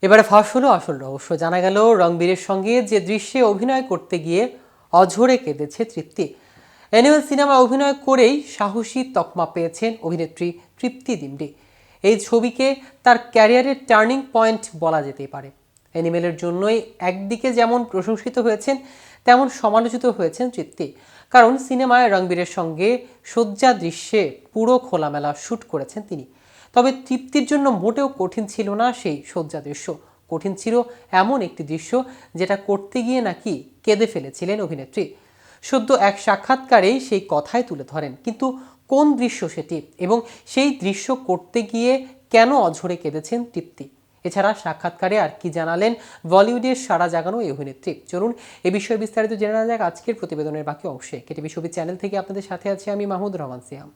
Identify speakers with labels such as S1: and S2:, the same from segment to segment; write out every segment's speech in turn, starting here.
S1: এবারে ফাঁস হলো আসল রহস্য। জানা গেল রণবীরের সঙ্গে যে দৃশ্যে অভিনয় করতে গিয়ে অঝরে কেঁদেছে তৃপ্তি। অ্যানিমেল সিনেমা অভিনয় করেই সাহসী তকমা পেয়েছেন অভিনেত্রী তৃপ্তি ডিমডি। এই ছবিকে তার ক্যারিয়ারের টার্নিং পয়েন্ট বলা যেতেই পারে। অ্যানিমেলের জন্যই একদিকে যেমন প্রশংসিত হয়েছেন তেমন সমালোচিত হয়েছেন তৃপ্তি, কারণ সিনেমায় রণবীরের সঙ্গে শয্যা দৃশ্যে পুরো খোলামেলা শ্যুট করেছেন তিনি। তবে তৃপ্তির জন্য মোটেও কঠিন ছিল না সেই শয্যা দৃশ্য। কঠিন ছিল এমন একটি দৃশ্য যেটা করতে গিয়ে নাকি কেঁদে ফেলেছিলেন অভিনেত্রী। সদ্য এক সাক্ষাৎকারেই সেই কথাই তুলে ধরেন, কিন্তু কোন দৃশ্য সেটি এবং সেই দৃশ্য করতে গিয়ে কেন অঝরে কেঁদেছেন তৃপ্তি? এছাড়া সাক্ষাৎকারে আর কি জানালেন বলিউডের সাড়া জাগানো এই অভিনেত্রী? চলুন এ বিষয়ে বিস্তারিত জেনে নেওয়া যাক আজকের প্রতিবেদনের বাকি অংশে। কেটিভি ছবি চ্যানেল থেকে আপনাদের সাথে আছি আমি মাহমুদ রহমান সিয়াম।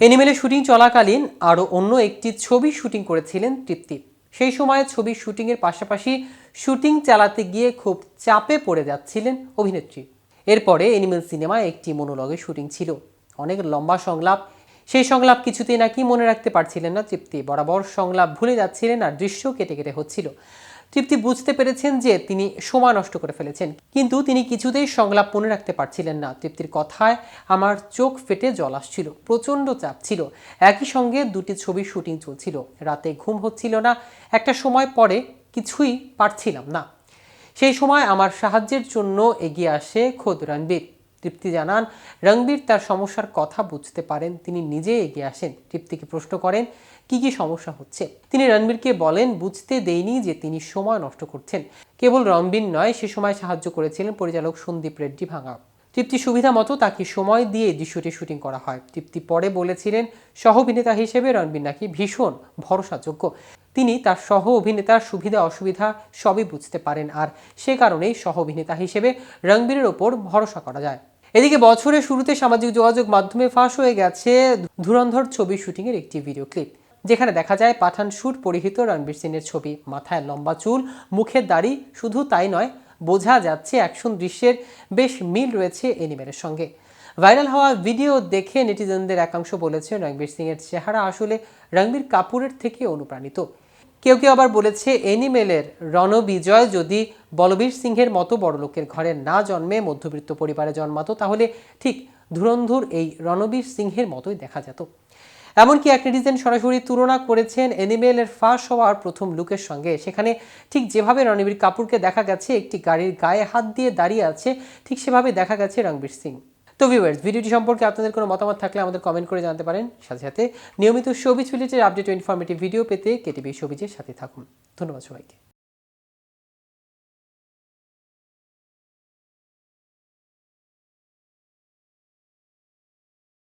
S1: অ্যানিমেলে শুটিং চলাকালীন আরও অন্য একটি ছবি শুটিং করেছিলেন তৃপ্তি। সেই সময় ছবির শুটিংয়ের পাশাপাশি শুটিং চালাতে গিয়ে খুব চাপে পড়ে যাচ্ছিলেন অভিনেত্রী। এরপরে অ্যানিমেল সিনেমায় একটি মনোলগের শুটিং ছিল, অনেক লম্বা সংলাপ। সেই সংলাপ কিছুতেই নাকি মনে রাখতে পারছিলেন না তৃপ্তি। বরাবর সংলাপ ভুলে যাচ্ছিলেন আর দৃশ্য কেটে কেটে হচ্ছিল। তৃপ্তি বুঝতে পেরেছেন যে তিনি সময় নষ্ট করে ফেলেছেন, কিন্তু তিনি কিছুতেই সংলাপ মনে রাখতে পারছিলেন না। তৃপ্তির কথায় আমার চোখ ফেটে জল আসছিল, প্রচণ্ড চাপ ছিল। একই সঙ্গে দুটি ছবির শুটিং চলছিল, রাতে ঘুম হচ্ছিল না। একটা সময় পরে কিছুই পারছিলাম না। সেই সময় আমার সাহায্যের জন্য এগিয়ে আসে খোদ রণবীর। তৃপ্তি জানান, রণবীর তার সমস্যার কথা বুঝতে পারেন, তিনি নিজে এগিয়ে আসেন। তৃপ্তিকে প্রশ্ন করেন কি কি সমস্যা হচ্ছে। তিনি রণবীরকে বলেন বুঝতে দেয়নি যে তিনি সময় নষ্ট করছেন। কেবল রণবীর নয়, সে সময় সাহায্য করেছিলেন পরিচালক সন্দীপ রেড্ডি ভাঙা। তৃপ্তি সুবিধা মতো তাকে সময় দিয়ে দৃশ্যটি শুটিং করা হয়। তৃপ্তি পরে বলেছিলেন সহ অভিনেতা হিসেবে রণবীর নাকি ভীষণ ভরসাযোগ্য। তিনি তার সহ অভিনেতার সুবিধা অসুবিধা সবই বুঝতে পারেন, আর সে কারণেই সহ অভিনেতা হিসেবে রণবীরের ওপর ভরসা করা যায়। এদিকে বছরের শুরুতে সামাজিক যোগাযোগ মাধ্যমে ফাঁস হয়ে গেছে ধুরন্ধর ছবি শুটিংয়ের একটি ভিডিও ক্লিপ, যেখানে দেখা যায় পাঠান স্যুট পরিহিত রণবীর সিংয়ের ছবি। মাথায় লম্বা চুল, মুখের দাড়ি। শুধু তাই নয়, বোঝা যাচ্ছে অ্যাকশন দৃশ্যের বেশ মিল রয়েছে অ্যানিমেলের সঙ্গে। ভাইরাল হওয়া ভিডিও দেখে নেটিজেনদের একাংশ বলেছে রণবীর সিংয়ের চেহারা আসলে রণবীর কাপুরের থেকে অনুপ্রাণিত। কেউ কেউ আবার বলেছে অ্যানিমেলের রণবিজয় যদি বলবীর সিংহের মতো বড়লোকের ঘরে না জন্মে মধ্যবিত্ত পরিবারে জন্মাতো, তাহলে ঠিক ধুরন্ধর এই রণবীর সিংহের মতোই দেখা যেত। এমনকি এক নেটিজেন সরাসরি তুলনা করেছেন অ্যানিমেলের ফাঁস হওয়ার প্রথম লুকের সঙ্গে। সেখানে ঠিক যেভাবে রণবীর কাপুরকে দেখা গেছে একটি গাড়ির গায়ে হাত দিয়ে দাঁড়িয়ে আছে, ঠিক সেভাবে দেখা গেছে রণবীর সিং। তো ভিউয়ার্স, ভিডিওটি সম্পর্কে আপনাদের কোনো মতামত থাকলে আমাদের কমেন্ট করে জানাতে পারেন। সাথে সাথে নিয়মিত শোবিজ রিলেটেড আপডেট ও ইনফরমেটিভ ভিডিও পেতে কেটিভি শোবিজের সাথে থাকুন। ধন্যবাদ সবাইকে।